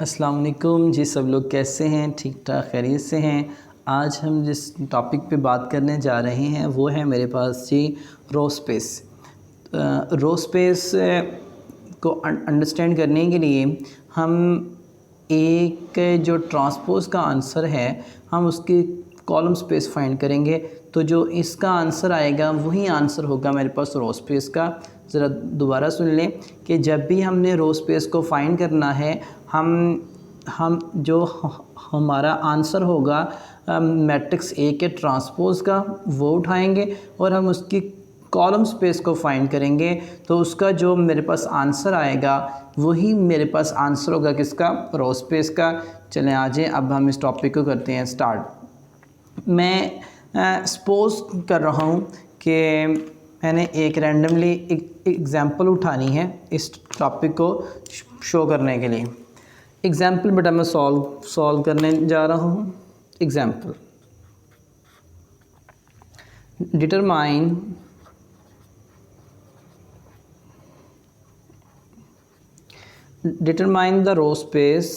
अस्सलाम वालेकुम जी। सब लोग कैसे हैं? ठीक ठाक खैरियत से हैं। आज हम जिस टॉपिक पे बात करने जा रहे हैं वो है मेरे पास जी रो स्पेस। रो स्पेस को अंडरस्टैंड करने के लिए हम एक जो ट्रांसपोज का आंसर है हम उसकी कॉलम स्पेस फाइंड करेंगे, तो जो इसका आंसर आएगा वही आंसर होगा मेरे पास रो स्पेस का। ज़रा दोबारा सुन लें कि जब भी हमने रो स्पेस को फाइंड करना है हम जो हमारा आंसर होगा मैट्रिक्स ए के ट्रांसपोज का वो उठाएंगे और हम उसकी कॉलम स्पेस को फाइंड करेंगे, तो उसका जो मेरे पास आंसर आएगा वही मेरे पास आंसर होगा किसका? रो स्पेस का। चलें आ जाएं, अब हम इस टॉपिक को करते हैं स्टार्ट। मैं सपोज़ कर रहा हूँ कि मैंने एक रैंडमली एग्ज़ाम्पल उठानी है इस टॉपिक को शो करने के लिए। एग्ज़ाम्पल बेटा मैं सॉल्व करने जा रहा हूँ। Example, determine the row space,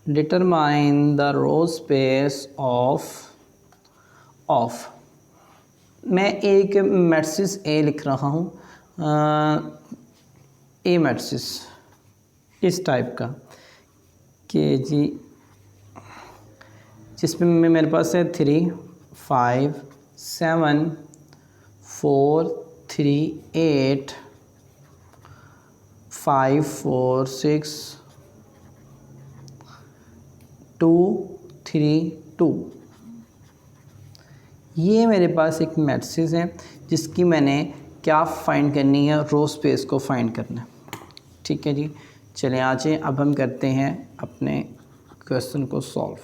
determine the row space of मैं एक मैट्रिक्स ए लिख रहा हूँ, ए मैट्रिक्स इस टाइप का कि जी जिसमें मेरे पास है 3 5 7 4 3 8 5 4 6 2 3 2। ये मेरे पास एक मैट्रिक्स है जिसकी मैंने क्या फ़ाइंड करनी है? रो स्पेस को फ़ाइंड करना है। ठीक है जी, चलें आ जाएं, अब हम करते हैं अपने क्वेश्चन को सॉल्व।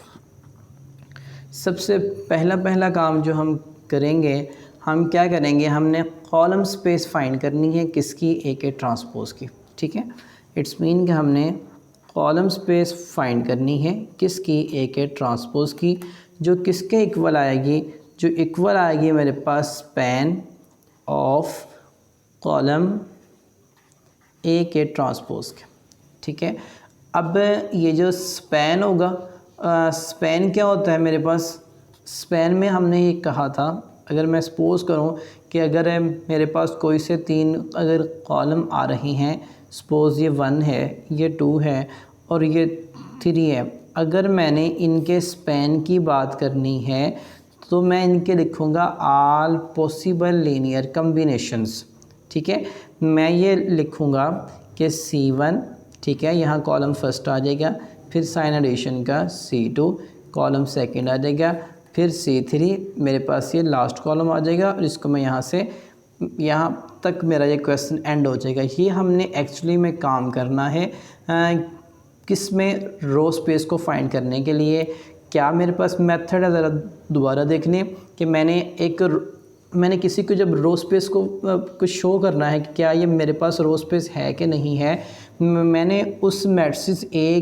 सबसे पहला काम जो हम करेंगे, हम क्या करेंगे, हमने कॉलम स्पेस फाइंड करनी है किसकी? ए के ट्रांसपोज की। ठीक है, इट्स मीन कि हमने कॉलम स्पेस फाइंड करनी है किसकी? ए के ट्रांसपोज की, जो किसके इक्वल आएगी? जो इक्वल आएगी मेरे पास स्पैन ऑफ कॉलम ए के ट्रांसपोज के। ठीक है, अब ये जो स्पैन होगा, स्पैन क्या होता है मेरे पास? स्पैन में हमने ये कहा था, अगर मैं सपोज़ करूं कि अगर मेरे पास कोई से 3 अगर कॉलम आ रही हैं, सपोज़ ये 1 है, ये 2 है और ये 3 है, अगर मैंने इनके स्पैन की बात करनी है तो मैं इनके लिखूँगा ऑल पॉसिबल लीनियर कम्बिनेशंस। ठीक है, मैं ये लिखूँगा कि C1, ठीक है, यहाँ कॉलम फर्स्ट आ जाएगा, फिर साइन एडिशन का C2 कॉलम सेकंड आ जाएगा, फिर C3 मेरे पास ये लास्ट कॉलम आ जाएगा और इसको मैं यहाँ से यहाँ तक मेरा ये क्वेश्चन एंड हो जाएगा। ये हमने एक्चुअली में काम करना है किस में? रो स्पेस को फाइंड करने के लिए। क्या मेरे पास मेथड है? ज़रा दोबारा देख लें कि मैंने किसी को जब रो स्पेस को कुछ शो करना है कि क्या ये मेरे पास रो स्पेस है कि नहीं है, मैंने उस मैट्रिक्स ए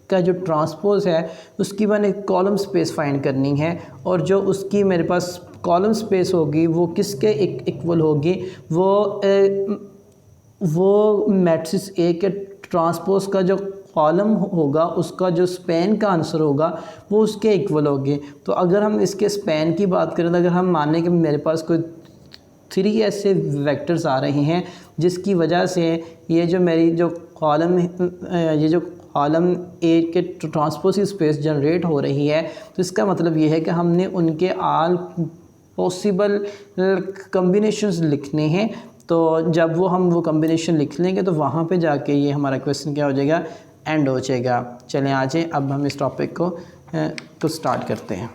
का जो ट्रांसपोज है उसकी मैंने कॉलम स्पेस फाइंड करनी है, और जो उसकी मेरे पास कॉलम स्पेस होगी वो किसके इक्वल होगी? वो मैट्रिक्स ए के ट्रांसपोज का जो कॉलम होगा उसका जो स्पैन का आंसर होगा वो उसके इक्वल होगी। तो अगर हम इसके स्पैन की बात करें तो अगर हम माने कि मेरे पास कोई 3 ऐसे वेक्टर्स आ रहे हैं जिसकी वजह से ये जो मेरी जो कॉलम ए के ट्रांसपोज की स्पेस जनरेट हो रही है, तो इसका मतलब ये है कि हमने उनके ऑल पॉसिबल कम्बिनेशंस लिखने हैं। तो जब हम वो कम्बिनेशन लिख लेंगे तो वहाँ पे जाके ये हमारा क्वेश्चन क्या हो जाएगा? एंड हो जाएगा। चलें आ जाएं, अब हम इस टॉपिक को स्टार्ट करते हैं।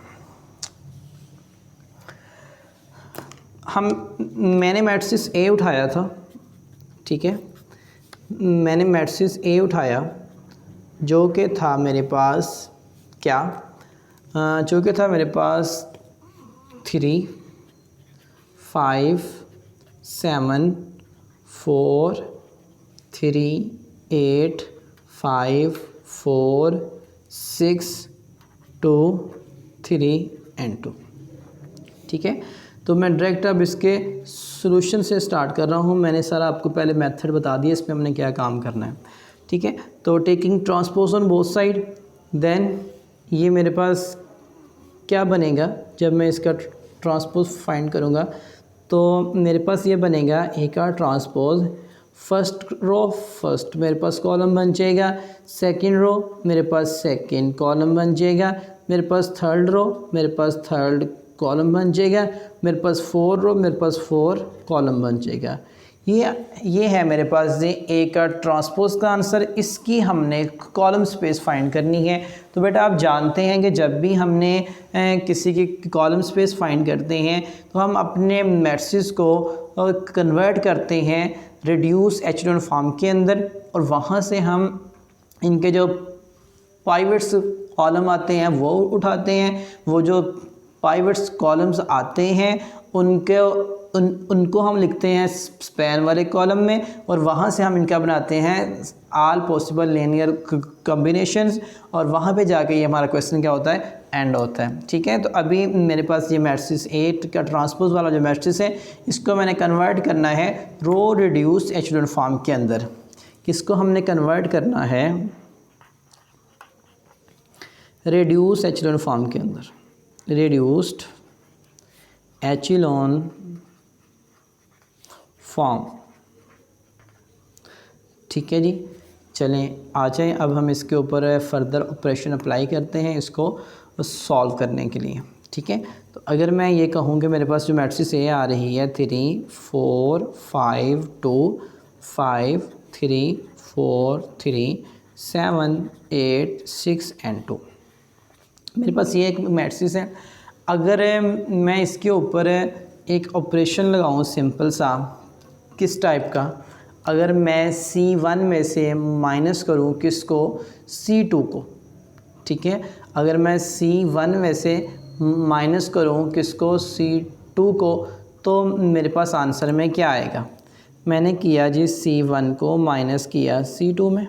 मैंने मैट्रिक्स ए उठाया था। ठीक है, मैंने मैट्रिक्स ए उठाया जो कि था मेरे पास क्या? जो कि था मेरे पास 3 5 7 4 3 8 5 4 6 2 3 एंड 2। ठीक है, तो मैं डायरेक्ट अब इसके सॉल्यूशन से स्टार्ट कर रहा हूँ। मैंने सारा आपको पहले मेथड बता दिया, इसमें हमने क्या काम करना है, ठीक है। तो taking transpose on both side, then ये मेरे पास क्या बनेगा जब मैं इसका ट्रांसपोज फाइंड करूँगा, तो मेरे पास ये बनेगा ए का ट्रांसपोज फर्स्ट रो फर्स्ट मेरे पास कॉलम बन जाएगा, सेकंड रो मेरे पास सेकंड कॉलम बन जाएगा, मेरे पास थर्ड रो मेरे पास थर्ड कॉलम बन जाएगा, मेरे पास 4 रो मेरे पास 4 कॉलम बन जाएगा। ये है मेरे पास ये ए का ट्रांसपोज का आंसर। इसकी हमने कॉलम स्पेस फाइंड करनी है। तो बेटा आप जानते हैं कि जब भी हमने किसी की कॉलम स्पेस फाइंड करते हैं तो हम अपने मैट्रिक्स को कन्वर्ट करते हैं रिड्यूस एचेलॉन फॉर्म के अंदर, और वहाँ से हम इनके जो पाइवट्स कॉलम आते हैं वो उठाते हैं। वो जो पाइवट्स कॉलम्स आते हैं उनको हम लिखते हैं स्पैन वाले कॉलम में, और वहाँ से हम इनका बनाते हैं ऑल पॉसिबल लीनियर कॉम्बिनेशंस, और वहाँ पे जाके ये हमारा क्वेश्चन क्या होता है, एंड होता है, ठीक है। तो अभी मेरे पास ये मैट्रिक्स 8 का ट्रांसपोज वाला जो मैट्रिक्स है, इसको मैंने कन्वर्ट करना है रो रिड्यूस एचेलॉन फॉर्म के अंदर। किसको हमने कन्वर्ट करना है, रिड्यूस एचेलॉन फॉर्म के अंदर, रिड्यूस्ड एचेलॉन फॉर्म, ठीक है जी। चलें आ जाएं, अब हम इसके ऊपर फर्दर ऑपरेशन अप्लाई करते हैं इसको सॉल्व करने के लिए, ठीक है। तो अगर मैं ये कहूँ कि मेरे पास जो मैट्रिक्स ए आ रही है 3 4 5 2 5 3 4 3 7 8 6 एंड 2, मेरे पास ये एक मैट्रिक्स है। अगर मैं इसके ऊपर एक ऑपरेशन लगाऊं सिंपल सा, किस टाइप का, अगर मैं C1 में से माइनस करूं किसको, C2 को, ठीक है। अगर मैं C1 में से माइनस करूं किसको, C2 को, तो मेरे पास आंसर में क्या आएगा। मैंने किया जी C1 को माइनस किया C2 में,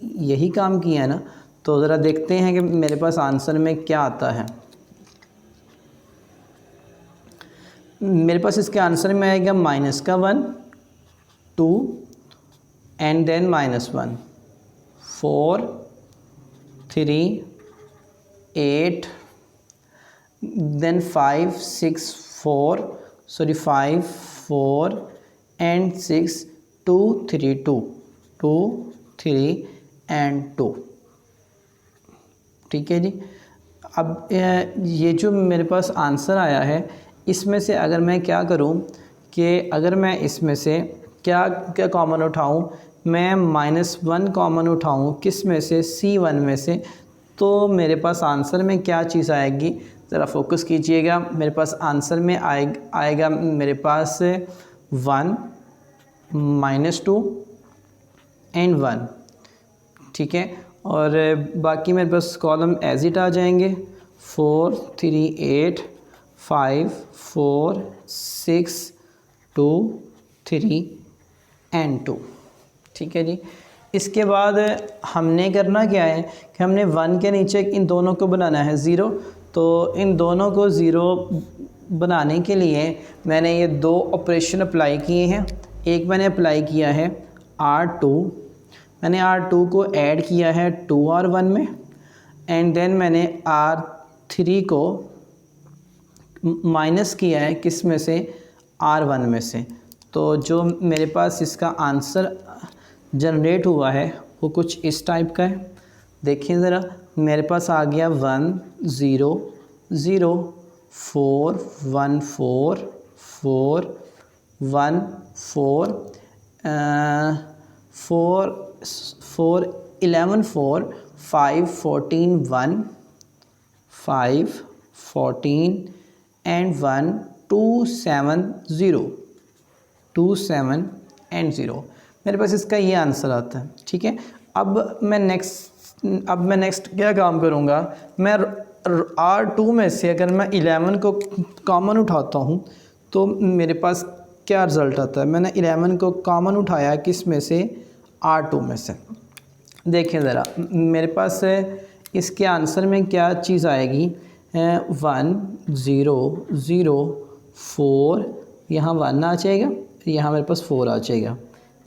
यही काम किया ना। तो ज़रा देखते हैं कि मेरे पास आंसर में क्या आता है। मेरे पास इसके आंसर में आएगा -1 2 and then -1 4 3 8 then 5 6 4 sorry 5 4 and 6 2 3 2 2 3 and 2, ठीक है जी। अब ये जो मेरे पास आंसर आया है, इसमें से अगर मैं क्या करूं कि अगर मैं इसमें से क्या क्या कॉमन उठाऊं, मैं -1 कॉमन उठाऊं किस में से, C1 में से, तो मेरे पास आंसर में क्या चीज़ आएगी, ज़रा फोकस कीजिएगा। मेरे पास आंसर में आएगा मेरे पास 1 -2 एंड 1, ठीक है। और बाकी मेरे पास कॉलम एज इट आ जाएंगे 4 3 8 5 4 6 2 3 एंड 2, ठीक है जी। इसके बाद हमने करना क्या है कि हमने 1 के नीचे इन दोनों को बनाना है 0। तो इन दोनों को 0 बनाने के लिए मैंने ये 2 ऑपरेशन अप्लाई किए हैं। एक मैंने अप्लाई किया है R2, मैंने R2 को ऐड किया है 2R1 में, एंड देन मैंने R3 को माइनस किया है किस में से, R1 में से। तो जो मेरे पास इसका आंसर जनरेट हुआ है वो कुछ इस टाइप का है। देखिए ज़रा, मेरे पास आ गया 1 0 0 4 1 4 4 1 4 4 4 11 4 5 14 1 5 14 एंड 1 2 7 0 2 7 एंड 0, मेरे पास इसका ये आंसर आता है, ठीक है। अब मैं नेक्स्ट क्या काम करूँगा, मैं R2 में से अगर मैं 11 को कॉमन उठाता हूँ तो मेरे पास क्या रिज़ल्ट आता है। मैंने 11 को कॉमन उठाया किस में से, R2 में से। देखें ज़रा, मेरे पास इसके आंसर में क्या चीज़ आएगी, 1 0 0 4, यहाँ 1 आ जाएगा, यहाँ मेरे पास 4 आ जाएगा,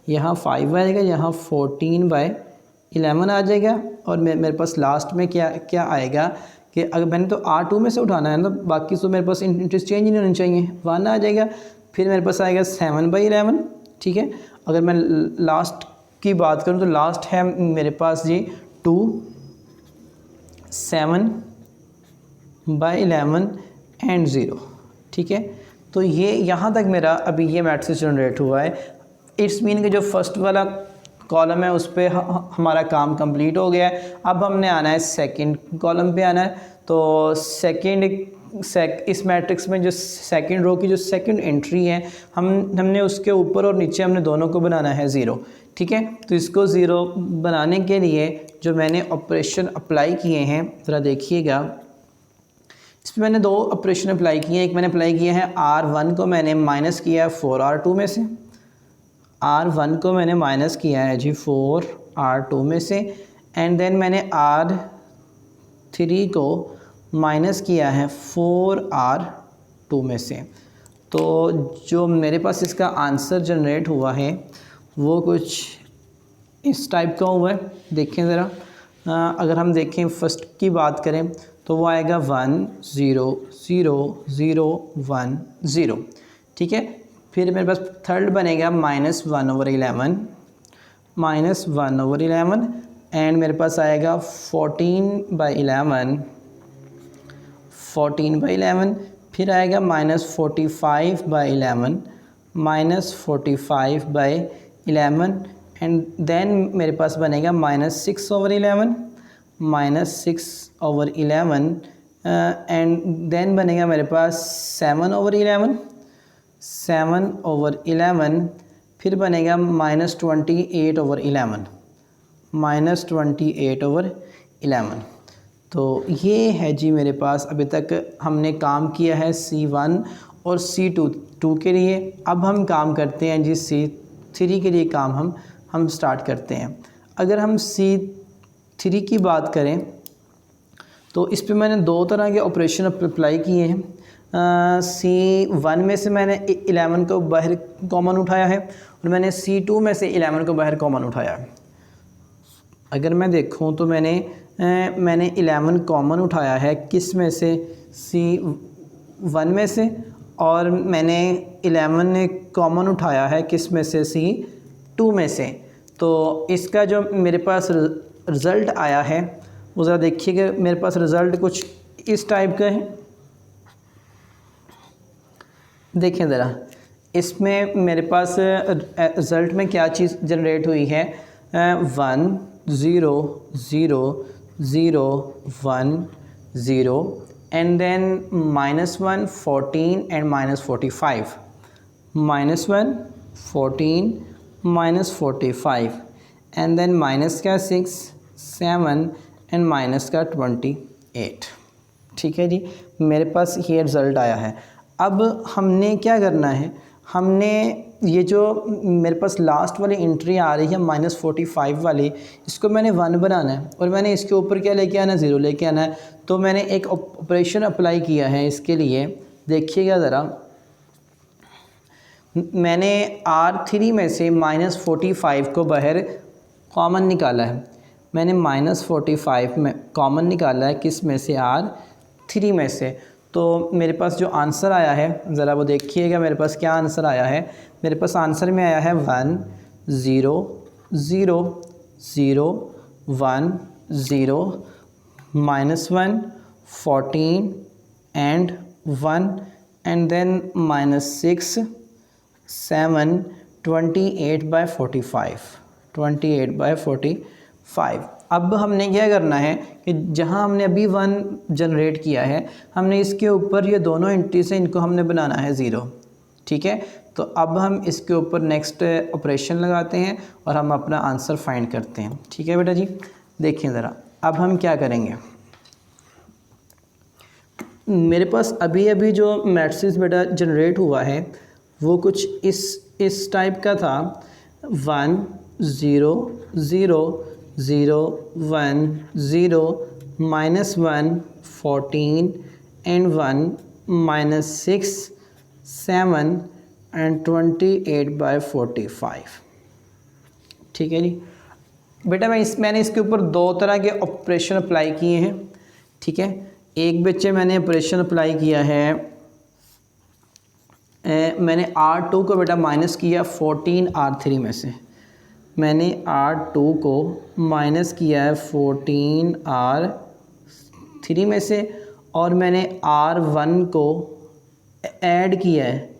यहाँ 5 आएगा, यहाँ 14/11 आ जाएगा। और मेरे पास लास्ट में क्या आएगा कि अगर मैंने तो R2 में से उठाना है ना, बाकी तो मेरे पास इंटरचेंज नहीं होने चाहिए, 1 आ जाएगा। फिर मेरे पास आएगा 7/11, ठीक है। अगर मैं लास्ट की बात करूँ तो लास्ट है मेरे पास जी 2, 7/11 एंड 0, ठीक है। तो ये यहाँ तक मेरा अभी ये मैट्रिक्स जनरेट हुआ है। इट्स मीन कि जो फर्स्ट वाला कॉलम है उस पर हमारा काम कंप्लीट हो गया है। अब हमने आना है सेकंड कॉलम पे आना है। तो इस मैट्रिक्स में जो सेकंड रो की जो सेकंड एंट्री है हमने उसके ऊपर और नीचे हमने दोनों को बनाना है 0, ठीक है। तो इसको 0 बनाने के लिए जो मैंने ऑपरेशन अप्लाई किए हैं ज़रा देखिएगा। इसमें मैंने 2 ऑपरेशन अप्लाई किए हैं। एक मैंने अप्लाई किया है R1 को मैंने माइनस किया है 4R2 में से, R1 को मैंने माइनस किया है जी 4R2 में से, एंड देन मैंने R3 को माइनस किया है 4R2 में से। तो जो मेरे पास इसका आंसर जनरेट हुआ है वो कुछ इस टाइप का हुआ है। देखें ज़रा, अगर हम देखें फर्स्ट की बात करें तो वो आएगा 1 0 0 0 1 0, ठीक है। फिर मेरे पास थर्ड बनेगा -1/11 एंड मेरे पास आएगा 14/11 फिर आएगा -45/11 एंड देन मेरे पास बनेगा -6/11 एंड देन बनेगा मेरे पास 7/11 फिर बनेगा -28/11 तो ये है जी मेरे पास। अभी तक हमने काम किया है C1 और C2 के लिए। अब हम काम करते हैं जी C3 के लिए काम हम स्टार्ट करते हैं। अगर हम C3 की बात करें तो इस पे मैंने 2 तरह के ऑपरेशन अप्लाई किए हैं। C1 में से मैंने 11 को बाहर कॉमन उठाया है और मैंने C2 में से 11 को बाहर कॉमन उठाया है। अगर मैं देखूं तो मैंने 11 कॉमन उठाया है किस में से, C1 में से, और मैंने 11 कॉमन उठाया है किस में से, C2 में से। तो इसका जो मेरे पास रिज़ल्ट आया है वो ज़रा देखिएगा। मेरे पास रिज़ल्ट कुछ इस टाइप का है। देखें ज़रा, इसमें मेरे पास रिज़ल्ट में क्या चीज़ जनरेट हुई है, 1 0 0 0 1 0 and then -1 14 and -45, -1 14 -45 and then minus का 6 7 एंड माइनस का 28, ठीक है जी। मेरे पास ये रिज़ल्ट आया है। अब हमने क्या करना है, हमने ये जो मेरे पास लास्ट वाली एंट्री आ रही है -45 वाली, इसको मैंने 1 बनाना है और मैंने इसके ऊपर क्या लेके आना है, 0 लेके आना है। तो मैंने एक ऑपरेशन अप्लाई किया है इसके लिए। देखिएगा ज़रा, मैंने R3 में से -45 को बाहर कॉमन निकाला है। मैंने -45 में कॉमन निकाला है किस में से, R3 में से। तो मेरे पास जो आंसर आया है ज़रा वो देखिएगा। मेरे पास क्या आंसर आया है, मेरे पास आंसर में आया है 1 0 0 0 1 0 -1 14 एंड 1 एंड देन -6 7 28/45। अब हमने क्या करना है कि जहां हमने अभी 1 जनरेट किया है, हमने इसके ऊपर ये दोनों एंट्री से इनको हमने बनाना है 0, ठीक है। तो अब हम इसके ऊपर नेक्स्ट ऑपरेशन लगाते हैं और हम अपना आंसर फाइंड करते हैं, ठीक है बेटा जी। देखिए ज़रा, अब हम क्या करेंगे। मेरे पास अभी जो मैट्रिक्स बेटा जनरेट हुआ है वो कुछ इस टाइप का था, 1 0 0 0 1 0 -1 14 एंड 1 -6 7 एंड 28/45। ठीक है जी बेटा, मैंने इसके ऊपर दो तरह के ऑपरेशन अप्लाई किए हैं। ठीक है, एक बच्चे मैंने ऑपरेशन अप्लाई किया है, मैंने R2 को बेटा माइनस किया 14 R3 में से, मैंने R2 को माइनस किया है 14 R3 में से, और मैंने R1 को ऐड किया है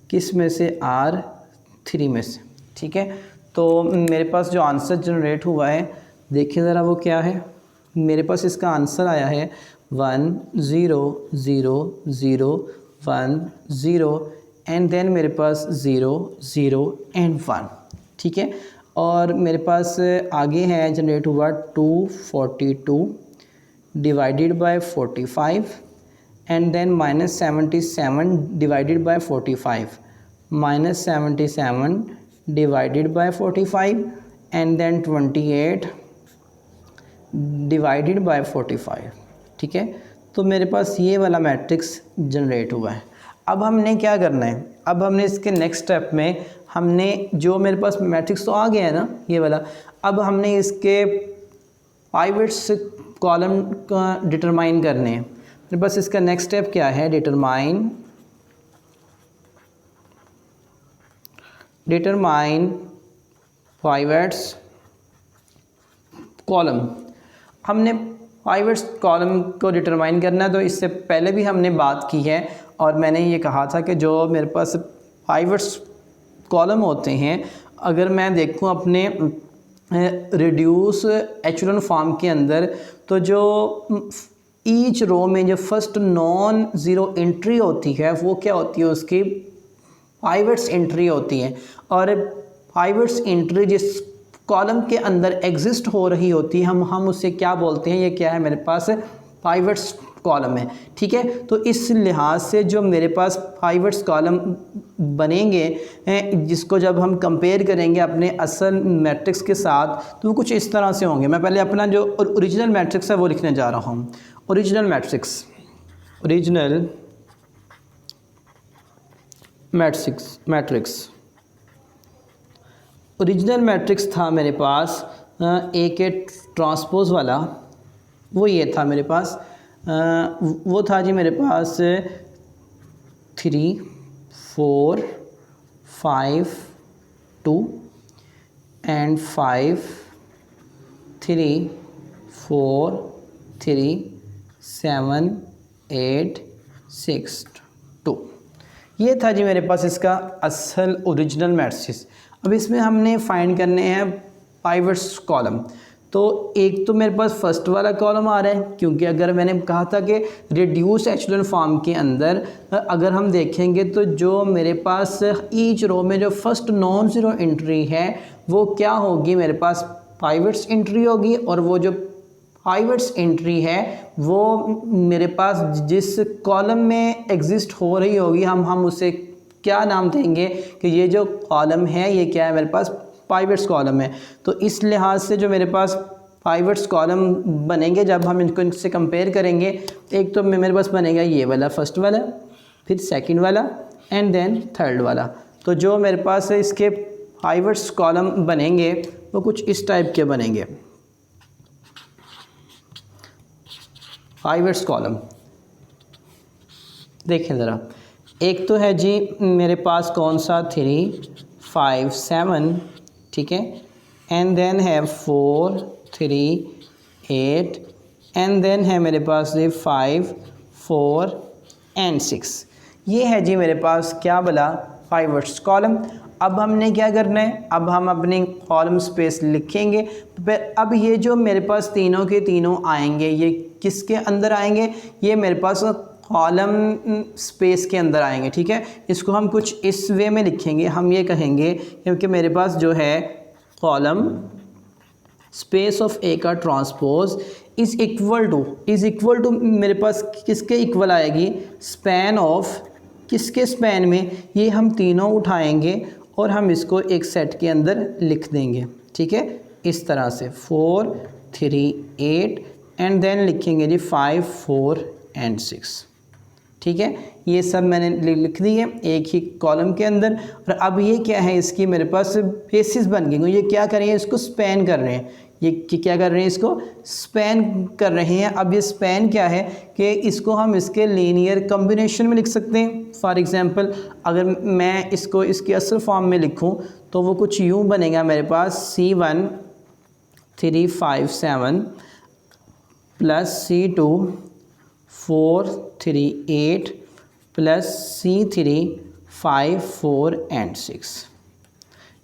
किस में से, R3 में से। ठीक है, तो मेरे पास जो आंसर जनरेट हुआ है देखिए ज़रा वो क्या है। मेरे पास इसका आंसर आया है 1 0 0 0 1 0 एंड देन मेरे पास 0 0 एंड 1। ठीक है, और मेरे पास आगे है जनरेट हुआ 242 divided by 45 and then -77 divided by 45, -77 divided by 45 and then 28 divided by 45। ठीक है, तो मेरे पास ये वाला मैट्रिक्स जनरेट हुआ है। अब हमने क्या करना है, अब हमने इसके नेक्स्ट स्टेप में हमने जो मेरे पास मैट्रिक्स तो आ गया है ना ये वाला, अब हमने इसके पाइवट्स कॉलम का डिटरमाइन करने हैं। मेरे पास इसका नेक्स्ट स्टेप क्या है, डिटरमाइन पाइवट्स कॉलम। हमने पाइवट्स कॉलम को डिटरमाइन करना है, तो इससे पहले भी हमने बात की है और मैंने ये कहा था कि जो मेरे पास पाइवट्स कॉलम होते हैं, अगर मैं देखूं अपने रिड्यूस एचेलॉन फॉर्म के अंदर, तो जो ईच रो में जो फर्स्ट नॉन ज़ीरो एंट्री होती है वो क्या होती है, उसकी पाइवट्स एंट्री होती है। और पाइवट्स एंट्री जिस कॉलम के अंदर एग्जिस्ट हो रही होती है हम उसे क्या बोलते हैं, ये क्या है मेरे पास पाइवट्स कॉलम है। ठीक है, तो इस लिहाज से जो मेरे पास पाइवट्स कॉलम बनेंगे, जिसको जब हम कंपेयर करेंगे अपने असल मैट्रिक्स के साथ, तो वो कुछ इस तरह से होंगे। मैं पहले अपना जो ओरिजिनल मैट्रिक्स है वो लिखने जा रहा हूँ। ओरिजिनल मैट्रिक्स था मेरे पास ए के ट्रांसपोज वाला, वो ये था मेरे पास, वो था जी मेरे पास 3 4 5 2 एंड 5 3 4 3 7 8 6 2। ये था जी मेरे पास इसका असल ओरिजिनल मैट्रिक्स। अब इसमें हमने फाइंड करने हैं पाइवट्स कॉलम। तो एक तो मेरे पास फर्स्ट वाला कॉलम आ रहा है, क्योंकि अगर मैंने कहा था कि रिड्यूस एचेलॉन फॉर्म के अंदर अगर हम देखेंगे तो जो मेरे पास ईच रो में जो फर्स्ट नॉन ज़ीरो एंट्री है वो क्या होगी, मेरे पास पाइवट्स एंट्री होगी। और वो जो पाइवट्स एंट्री है वो मेरे पास जिस कॉलम में एग्जिस्ट हो रही होगी हम उसे क्या नाम देंगे कि ये जो कॉलम है ये क्या है, मेरे पास पाइवट्स कॉलम है। तो इस लिहाज से जो मेरे पास पाइवट्स कॉलम बनेंगे, जब हम इनसे कंपेयर करेंगे, एक तो मेरे पास बनेगा ये वाला फर्स्ट वाला, फिर सेकंड वाला एंड देन थर्ड वाला। तो जो मेरे पास इसके पाइवट्स कॉलम बनेंगे वो कुछ इस टाइप के बनेंगे। पाइवट्स कॉलम देखें ज़रा, एक तो है जी मेरे पास कौन सा 3 5 7, ठीक है, एंड देन है 4 3 8 एंड देन है मेरे पास ये 5 4 एंड 6। ये है जी मेरे पास क्या बोला, पाइवट्स कॉलम। अब हमने क्या करना है, अब हम अपनी कॉलम स्पेस लिखेंगे। फिर अब ये जो मेरे पास तीनों के तीनों आएंगे, ये किसके अंदर आएंगे, ये मेरे पास कॉलम स्पेस के अंदर आएंगे। ठीक है, इसको हम कुछ इस वे में लिखेंगे। हम ये कहेंगे क्योंकि मेरे पास जो है कॉलम स्पेस ऑफ ए का ट्रांसपोज इज़ इक्वल टू मेरे पास किसके इक्वल आएगी, स्पैन ऑफ, किसके स्पैन में, ये हम तीनों उठाएंगे और हम इसको एक सेट के अंदर लिख देंगे। ठीक है, इस तरह से 4 3 8 एंड देन लिखेंगे जी 5 4 एंड 6। ठीक है, ये सब मैंने लिख दी है एक ही कॉलम के अंदर। और अब ये क्या है, इसकी मेरे पास बेसिस बन गई। ये क्या कर रहे हैं, इसको स्पैन कर रहे हैं। ये क्या कर रहे हैं, इसको स्पैन कर रहे हैं। अब ये स्पैन क्या है कि इसको हम इसके लीनियर कॉम्बिनेशन में लिख सकते हैं। फॉर एग्ज़ाम्पल अगर मैं इसको इसकी असल फॉर्म में लिखूं तो वो कुछ यूँ बनेगा मेरे पास C1 3 5 7 plus C2 4 3 8 plus C3 5 4 and 6।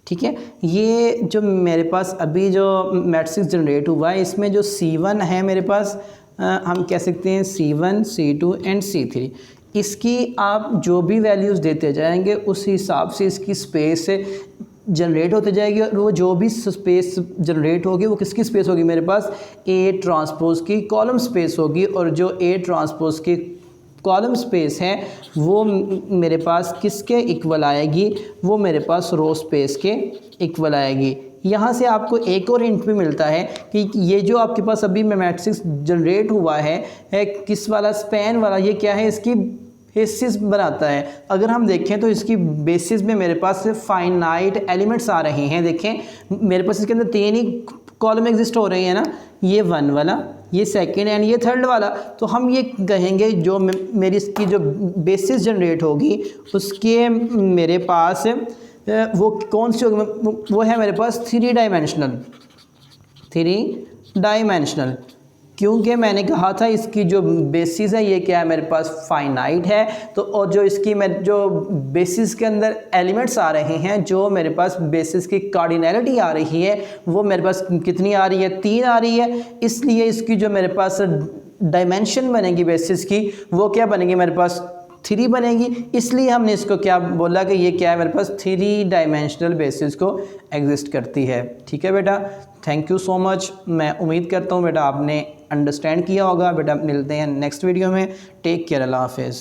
ठीक है, ये जो मेरे पास अभी जो मैट्रिक्स जनरेट हुआ है इसमें जो C1 है मेरे पास हम कह सकते हैं C1 C2 एंड C3। इसकी आप जो भी वैल्यूज़ देते जाएंगे उस हिसाब से इसकी स्पेस जनरेट होते जाएगी। और वो जो भी स्पेस जनरेट होगी वो किसकी स्पेस होगी, मेरे पास A ट्रांसपोज की कॉलम स्पेस होगी। और जो A ट्रांसपोज की कॉलम स्पेस है वो मेरे पास किसके इक्वल आएगी, वो मेरे पास रो स्पेस के इक्वल आएगी। यहाँ से आपको एक और हिंट भी मिलता है कि ये जो आपके पास अभी मैट्रिक्स जनरेट हुआ है किस वाला, स्पैन वाला, ये क्या है, इसकी बेसिस बनाता है। अगर हम देखें तो इसकी बेसिस में मेरे पास फाइनाइट एलिमेंट्स आ रहे हैं। देखें मेरे पास इसके अंदर 3 ही कॉलम एग्जिस्ट हो रहे हैं ना, ये 1 वाला, ये सेकंड एंड ये थर्ड वाला। तो हम ये कहेंगे जो मेरी इसकी जो बेसिस जनरेट होगी उसके मेरे पास वो कौन सी होगी, वो है मेरे पास 3 डायमेंशनल। क्योंकि मैंने कहा था इसकी जो बेसिस है ये क्या है, मेरे पास फाइनाइट है। तो और जो इसकी जो बेसिस के अंदर एलिमेंट्स आ रहे हैं, जो मेरे पास बेसिस की कार्डिनैलिटी आ रही है वो मेरे पास कितनी आ रही है, 3 आ रही है। इसलिए इसकी जो मेरे पास डायमेंशन बनेगी बेसिस की वो क्या बनेगी, मेरे पास 3 बनेगी। इसलिए हमने इसको क्या बोला कि ये क्या है, मेरे पास 3 डायमेंशनल बेसिस को एग्जिस्ट करती है। ठीक है बेटा, थैंक यू सो मच। मैं उम्मीद करता हूँ बेटा आपने अंडरस्टैंड किया होगा। बेटा मिलते हैं नेक्स्ट वीडियो में। टेक केयर, अल्लाह हाफिज़।